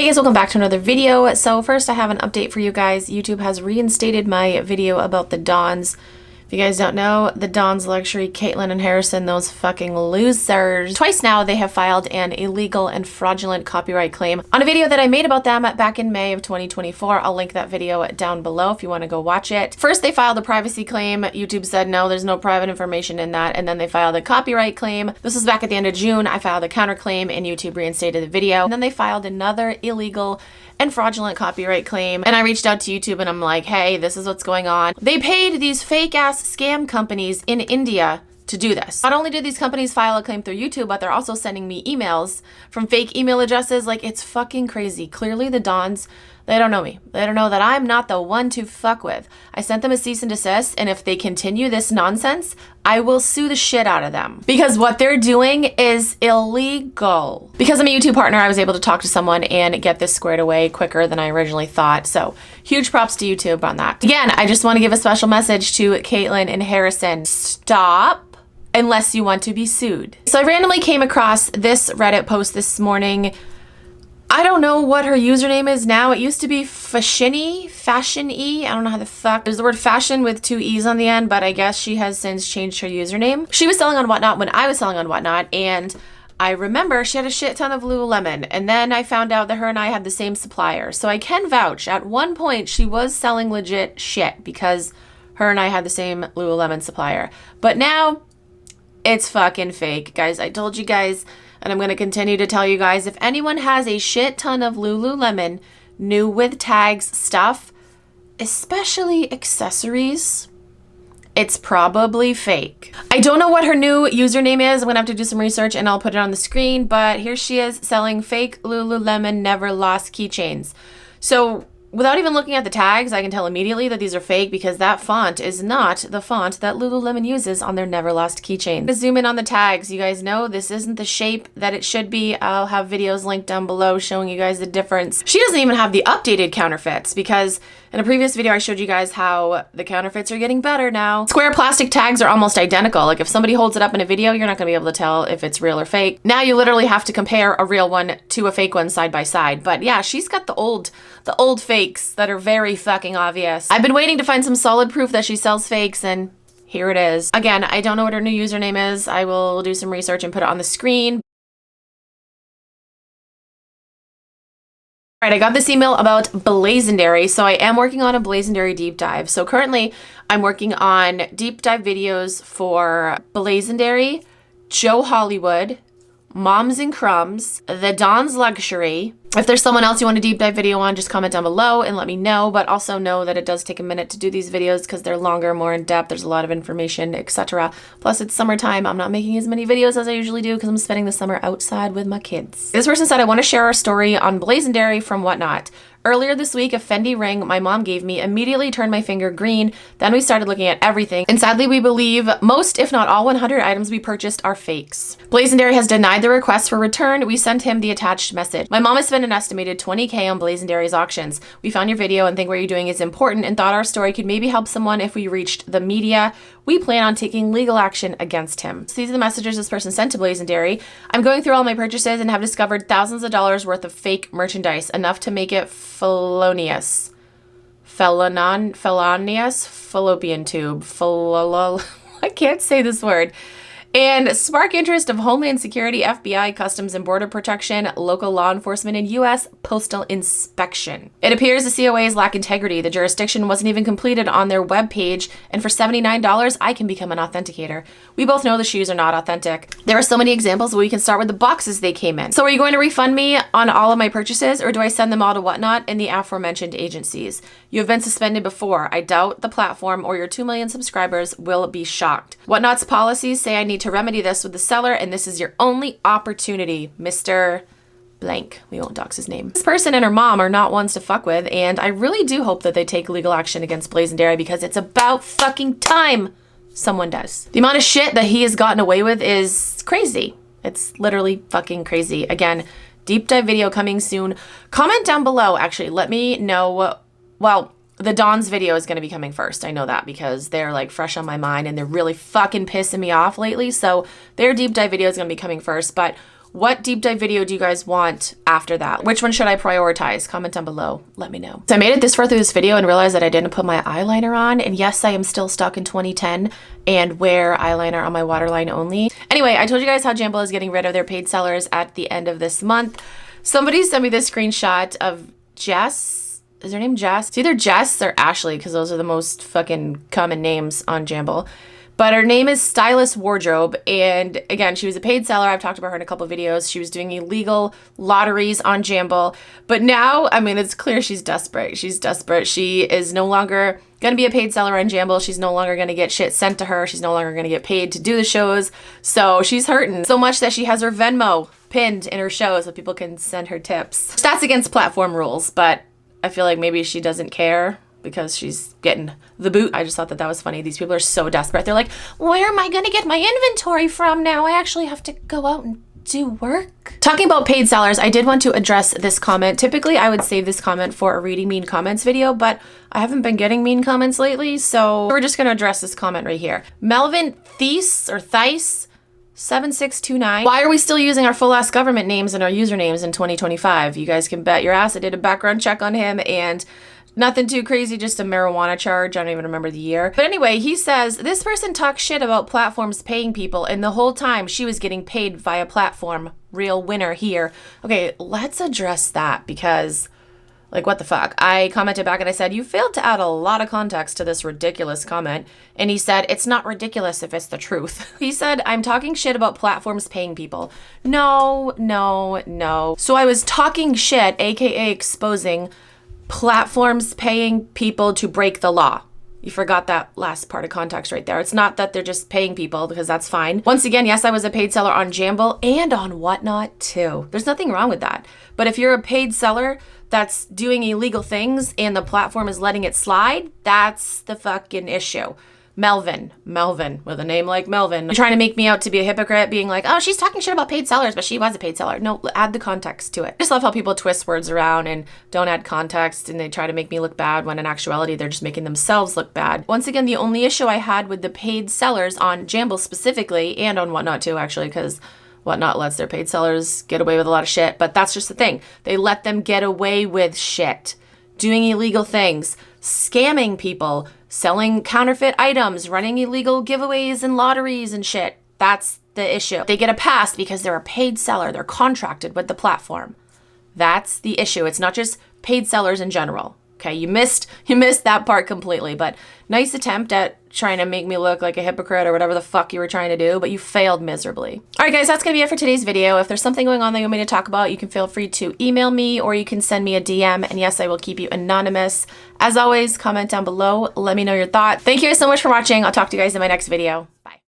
Hey guys, welcome back to another video. So first I have an update for you guys. YouTube has reinstated my video about the Dons. If you guys don't know, the Dons Luxury, Caitlin and Harrison, those fucking losers. Twice now they have filed an illegal and fraudulent copyright claim on a video that I made about them back in May of 2024. I'll link that video down below if you want to go watch it. First they filed a privacy claim. YouTube said no, there's no private information in that, and then they filed a copyright claim. This was back at the end of June. I filed a counterclaim and YouTube reinstated the video. And then they filed another illegal and fraudulent copyright claim, and I reached out to YouTube and I'm like, hey, this is what's going on. They paid these fake ass scam companies in India to do this. Not only did these companies file a claim through YouTube, but they're also sending me emails from fake email addresses. Like, it's fucking crazy. Clearly the Dons, they don't know me. They don't know that I'm not the one to fuck with. I sent them a cease and desist, and if they continue this nonsense, I will sue the shit out of them. Because what they're doing is illegal. Because I'm a YouTube partner, I was able to talk to someone and get this squared away quicker than I originally thought. So huge props to YouTube on that. Again, I just want to give a special message to Caitlin and Harrison. Stop unless you want to be sued. So I randomly came across this Reddit post this morning. I don't know what her username is now. It used to be Fashion-y. I don't know how the fuck. There's the word fashion with 2 E's on the end, but I guess she has since changed her username. She was selling on Whatnot when I was selling on Whatnot, and I remember she had a shit ton of Lululemon, and then I found out that her and I had the same supplier. So I can vouch, at one point she was selling legit shit because her and I had the same Lululemon supplier. But now it's fucking fake. Guys, I told you guys, and I'm going to continue to tell you guys, if anyone has a shit ton of Lululemon new with tags stuff, especially accessories, it's probably fake. I don't know what her new username is. I'm going to have to do some research and I'll put it on the screen, but here she is selling fake Lululemon Never Lost keychains. So without even looking at the tags, I can tell immediately that these are fake because that font is not the font that Lululemon uses on their Never Lost keychain. To zoom in on the tags, you guys know this isn't the shape that it should be. I'll have videos linked down below showing you guys the difference. She doesn't even have the updated counterfeits because in a previous video I showed you guys how the counterfeits are getting better now. Square plastic tags are almost identical. Like if somebody holds it up in a video, you're not going to be able to tell if it's real or fake. Now you literally have to compare a real one to a fake one side by side. But yeah, she's got the old fakes that are very fucking obvious. I've been waiting to find some solid proof that she sells fakes, and here it is. Again, I don't know what her new username is. I will do some research and put it on the screen. All right, I got this email about Blazary. So I am working on a Blazary deep dive. So currently I'm working on deep dive videos for Blazary, Joe Hollywood, Moms and Crumbs, the Dons Luxury. If there's someone else you want a deep dive video on, just comment down below and let me know, but also know that it does take a minute to do these videos because they're longer, more in depth, there's a lot of information, etc. Plus it's summertime. I'm not making as many videos as I usually do because I'm spending the summer outside with my kids. This person said, I want to share our story on Blazary from Whatnot. Earlier this week, a Fendi ring my mom gave me immediately turned my finger green. Then we started looking at everything. And sadly, we believe most, if not all 100 items we purchased are fakes. Blazary has denied the request for return. We sent him the attached message. My mom has spent an estimated $20K on Blazary's auctions. We found your video and think what you're doing is important and thought our story could maybe help someone if we reached the media. We plan on taking legal action against him. So these are the messages this person sent to Blazary. I'm going through all my purchases and have discovered thousands of dollars worth of fake merchandise, enough to make it felonious. Fallopian tube. I can't say this word. And spark interest of Homeland Security, FBI, Customs and Border Protection, local law enforcement, and U.S. Postal Inspection. It appears the COAs lack integrity. The jurisdiction wasn't even completed on their webpage, and for $79, I can become an authenticator. We both know the shoes are not authentic. There are so many examples, but we can start with the boxes they came in. So are you going to refund me on all of my purchases, or do I send them all to Whatnot and the aforementioned agencies? You have been suspended before. I doubt the platform or your 2 million subscribers will be shocked. Whatnot's policies say I need to remedy this with the seller, and this is your only opportunity, Mr. Blank. We won't dox his name. This person and her mom are not ones to fuck with, and I really do hope that they take legal action against Blazary because it's about fucking time someone does. The amount of shit that he has gotten away with is crazy. It's literally fucking crazy. Again, deep dive video coming soon. Comment down below, actually. Let me know, well, the Dons video is going to be coming first. I know that because they're like fresh on my mind and they're really fucking pissing me off lately. So their deep dive video is going to be coming first. But What deep dive video do you guys want after that? Which one should I prioritize? Comment down below. Let me know. So I made it this far through this video and realized that I didn't put my eyeliner on. And yes, I am still stuck in 2010 and wear eyeliner on my waterline only. Anyway, I told you guys how Jamba is getting rid of their paid sellers at the end of this month. Somebody sent me this screenshot of Jess. Is her name Jess? It's either Jess or Ashley because those are the most fucking common names on Jamba. But her name is Stylist Wardrobe, and again, she was a paid seller. I've talked about her in a couple of videos. She was doing illegal lotteries on Jamba, but now, I mean, it's clear she's desperate. She's desperate. She is no longer going to be a paid seller on Jamba. She's no longer going to get shit sent to her. She's no longer going to get paid to do the shows, so she's hurting so much that she has her Venmo pinned in her show so people can send her tips. That's against platform rules, but I feel like maybe she doesn't care because she's getting the boot. I just thought that that was funny. These people are so desperate. They're like, where am I going to get my inventory from now? I actually have to go out and do work. Talking about paid sellers, I did want to address this comment. Typically, I would save this comment for a reading mean comments video, but I haven't been getting mean comments lately, so we're just going to address this comment right here. Melvin Thies or Thice 7629. Why are we still using our full ass government names and our usernames in 2025? You guys can bet your ass I did a background check on him and nothing too crazy, just a marijuana charge. I don't even remember the year. But anyway, he says, this person talks shit about platforms paying people, and the whole time she was getting paid via platform. Real winner here. Okay, let's address that because, like, what the fuck? I commented back and I said, you failed to add a lot of context to this ridiculous comment. And he said, it's not ridiculous if it's the truth. He said, I'm talking shit about platforms paying people. No, no, no. So I was talking shit, aka exposing platforms paying people to break the law. You forgot that last part of context right there. It's not that they're just paying people, because that's fine. Once again, yes, I was a paid seller on Jamba and on Whatnot too. There's nothing wrong with that. But if you're a paid seller that's doing illegal things and the platform is letting it slide, that's the fucking issue. Melvin with a name like Melvin, you're trying to make me out to be a hypocrite, being like, oh, she's talking shit about paid sellers, but she was a paid seller. No, add the context to it. I just love how people twist words around and don't add context, and they try to make me look bad when in actuality they're just making themselves look bad. Once again, the only issue I had with the paid sellers on Jamba specifically, and on Whatnot too, actually, because Whatnot lets their paid sellers get away with a lot of shit, but that's just the thing. They let them get away with shit, doing illegal things, scamming people, selling counterfeit items, running illegal giveaways and lotteries and shit. That's the issue. They get a pass because they're a paid seller. They're contracted with the platform. That's the issue. It's not just paid sellers in general. Okay, you missed that part completely, but nice attempt at trying to make me look like a hypocrite or whatever the fuck you were trying to do, but you failed miserably. All right, guys, that's gonna be it for today's video. If there's something going on that you want me to talk about, you can feel free to email me or you can send me a DM, and yes, I will keep you anonymous. As always, comment down below. Let me know your thoughts. Thank you guys so much for watching. I'll talk to you guys in my next video.